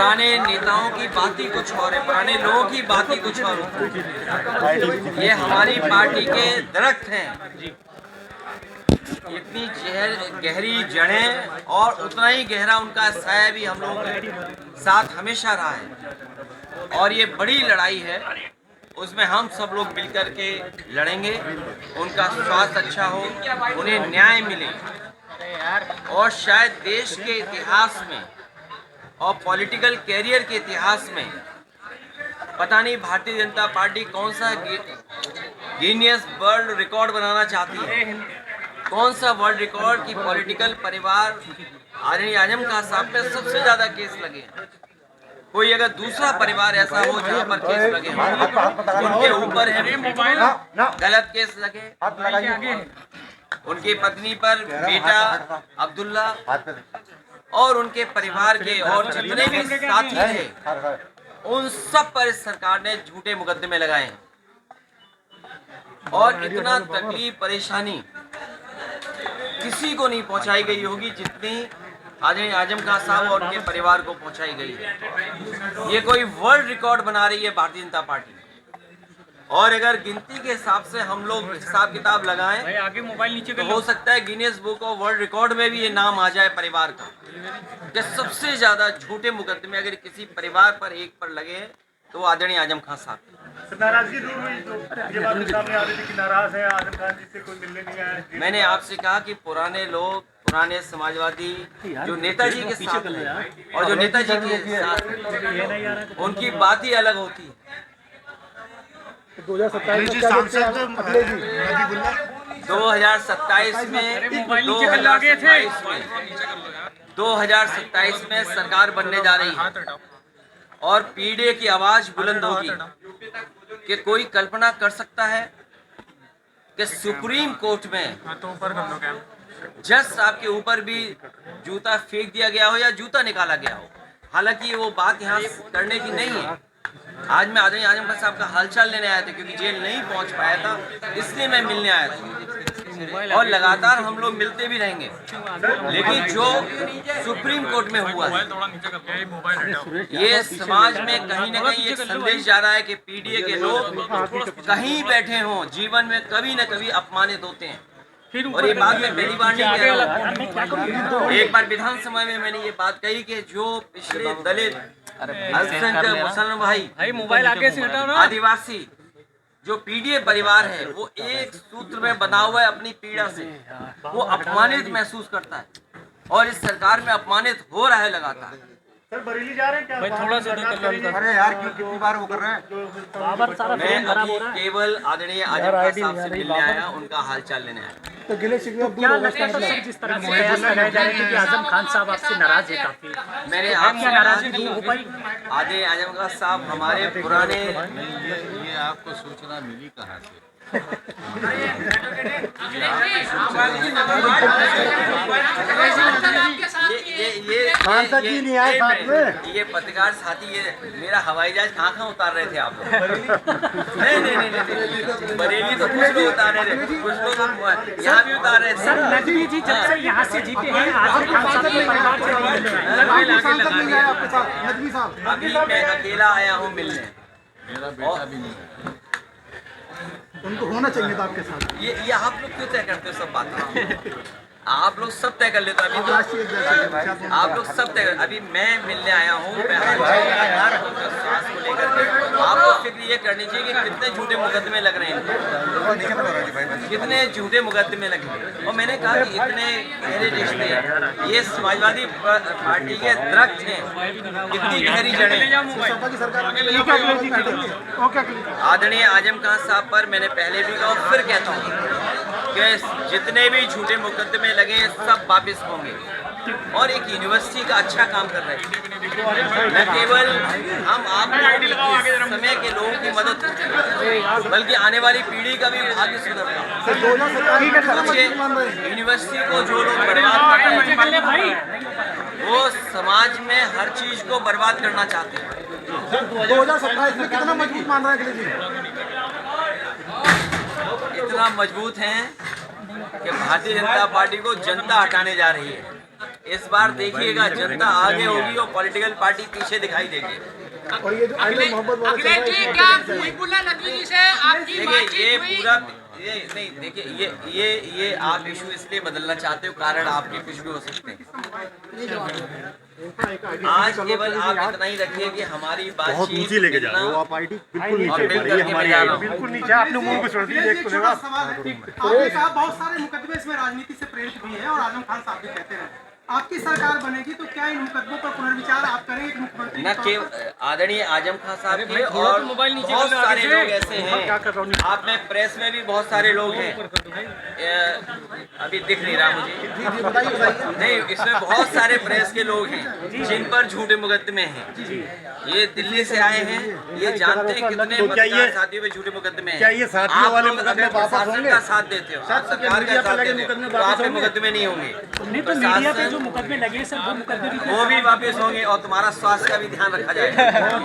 पुराने नेताओं की बात ही कुछ और है, पुराने लोगों की बात ही कुछ और है। ये हमारी पार्टी के दरख्त हैं, इतनी गहरी जड़ें और उतना ही गहरा उनका साया भी हम लोगों के साथ हमेशा रहा है। और ये बड़ी लड़ाई है, उसमें हम सब लोग मिलकर के लड़ेंगे। उनका स्वास्थ्य अच्छा हो, उन्हें न्याय मिले, और शायद देश के इतिहास में और पॉलिटिकल कैरियर के इतिहास में पता नहीं भारतीय जनता पार्टी कौन सा गिनीज वर्ल्ड रिकॉर्ड बनाना चाहती है, कौन सा वर्ल्ड रिकॉर्ड की पॉलिटिकल परिवार आदरणीय आजम खान साहब पे सबसे ज्यादा केस लगे हैं। कोई अगर दूसरा परिवार ऐसा हो जहाँ पर केस लगे हों, उनके ऊपर है गलत केस लगे, उनकी पत्नी पर बेटा अब्दुल्ला और उनके परिवार के और जितने भी साथी थे, उन सब पर इस सरकार ने झूठे मुकदमे लगाए हैं। और इतना तकलीफ परेशानी किसी को नहीं पहुंचाई गई होगी जितनी आदरणीय आजम खान साहब और उनके परिवार को पहुंचाई गई है। ये कोई वर्ल्ड रिकॉर्ड बना रही है भारतीय जनता पार्टी, और अगर गिनती के हिसाब से हम लोग हिसाब किताब लगाएं आगे मोबाइल नीचे तो हो सकता है Guinness book of world record में भी ये नाम आ जाए परिवार का, कि सबसे ज्यादा झूठे मुकदमे अगर किसी परिवार पर एक पर लगे हैं तो आदरणीय आजम खान साहब। नाराजगी दूर हुई तो ये बात सामने आ रही थी कि नाराज है आजम खान जी से, कोई मिलने नहीं आया। मैंने आपसे कहा कि पुराने लोग, पुराने समाजवादी जो नेताजी के साथ हैं और जो नेताजी के साथ, उनकी बात ही अलग होती है। 2027 में सरकार बनने जा रही है और पीडीए की आवाज बुलंद होगी। कि कोई कल्पना कर सकता है कि सुप्रीम कोर्ट में जज साहब के ऊपर भी जूता फेंक दिया गया हो या जूता निकाला गया हो। हालांकि वो बात यहाँ करने की नहीं है। आज मैं आदरणीय आजम खान साहब का हालचाल लेने आया था, क्योंकि जेल नहीं पहुंच पाया था, इसलिए मैं मिलने आया था। और लगातार हम लोग मिलते भी रहेंगे, लेकिन जो सुप्रीम कोर्ट में हुआ है, ये समाज में कहीं न कहीं एक संदेश जा रहा है कि पीडीए के लोग कहीं बैठे हों, जीवन में कभी न कभी अपमानित होते हैं। और ये बात मैं पहली बार नहीं कह रहा हूँ। एक बार विधानसभा में मैंने ये बात कही कि जो पिछड़े दलित, अल्पसंख्यक, मुसलमान भाई, मोबाइल आगे से हटाओ ना, आदिवासी जो पीडीए परिवार है, वो एक सूत्र में बना हुआ है अपनी पीड़ा से, वो अपमानित महसूस करता है और इस सरकार में अपमानित हो रहा है लगातार। सर बरेली जा रहे हैं क्या? भाई थोड़ा सा अरे यार क्यों कितनी बार वो कर रहे हैं? मैं अभी केवल आदरणीय आजम खान साहब से मिलने आया, उनका हालचाल लेने आया। तो गिले शिकवे क्या लगता है सर, जिस तरह से प्रयास लगाए जा रहे हैं कि आजम खान साहब आपसे नाराज है काफी, मैंने आपकी नाराजगी दूर हो पाई? आदरणीय आजम खान साहब हमारे पुराने, ये आपको सूचना मिली कहाँ से? ये पत्रकार साथी, ये मेरा हवाई जहाज कहाँ उतार रहे थे आप लोग? नहीं, बरेली तो कुछ लोग उतार रहे थे, कुछ लोग यहाँ भी उतार रहे थे। सर नकवी जी जब से यहाँ से जीते हैं, आजम खान साहब के परिवार से अभी मैं अकेला आया हूँ मिलने। मेरा बेटा भी नहीं है। उनको होना चाहिए था आपके साथ। ये आप लोग क्यों तय करते हो सब बातें? आप लोग सब तय कर लेते हो। अभी तो आप लोग सब तय कर, अभी मैं मिलने आया हूँ, मैं स्वास्थ्य को लेकर के। आपको फिक्र ये करनी चाहिए कि कितने झूठे मुकदमे लग रहे हैं, कितने झूठे मुकदमे लगे। और मैंने कहा कि इतने गहरे रिश्ते, ये समाजवादी पार्टी के दरख्त हैं, कितनी गहरी जड़ें। आदरणीय आजम खान साहब पर मैंने पहले भी कहा, फिर कहता हूँ कि जितने भी झूठे मुकदमे लगे सब वापिस होंगे, और एक यूनिवर्सिटी का अच्छा काम कर रहे हैं। न केवल हम आप समय के लोगों की मदद करते हैं, बल्कि आने वाली पीढ़ी का भी भाग्य सुधरता है। यूनिवर्सिटी को जो लोग बर्बाद करते हैं, वो समाज में हर चीज को बर्बाद करना चाहते हैं। 2027 में कितना मजबूत मान रहा है जी? इतना मजबूत हैं कि भारतीय जनता पार्टी को जनता हटाने जा रही है। इस बार देखिएगा जनता आगे होगी और पॉलिटिकल पार्टी पीछे दिखाई देगी। और ये जो आइले मोहब्बत वाला चल अखिलेश रहा जी, है, क्या मुहिबुल्लाह नकवी जी से आपकी देखिए बातचीत ये हुई? पूरा ये नहीं, देखिए ये आप इशू इसलिए बदलना चाहते हो, कारण आपके कुछ भी हो सकते हैं। आज केवल आप इतना ही रखिए कि हमारी बातचीत बहुत नीचे लेके जा रहे हो आप, पार्टी बिल्कुल नीचे और जा रही है हमारी मिलकर आईडी। बिल्कुल नीचे आपने मुंह को छोड़ दिया, देख तो लेगा। आपने कहा बहुत सारे मुकदमे इसमें राजनीति से प्रेरित भी है और आजम खान साहब भी कहते हैं आपकी सरकार बनेगी तो क्या इन मुकदमों पर पुनर्विचार आप करेंगे मुख्यमंत्री न केवल आदरणीय आजम खान साहब के और बहुत सारे लोग ऐसे हैं, आप में प्रेस में भी बहुत सारे लोग हैं, अभी दिख नहीं रहा मुझे, नहीं इसमें बहुत सारे प्रेस के लोग हैं जिन पर झूठे मुकदमे हैं। ये दिल्ली से आए हैं, ये जानते हैं कितने पत्रकार साथियों पे झूठे मुकदमे हैं। क्या ये साथियों आप वाले लोग मुकदमे अगर वापस प्रशासन होंगे? का साथ देते हो, आप सरकार का साथ देते हो, तो आप पे मुकदमे नहीं होंगे। नहीं तो मीडिया पे जो मुकदमे लगे सर वो मुकदमे भी वो भी वापस होंगे और तुम्हारा स्वास्थ्य का भी ध्यान रखा जाएगा।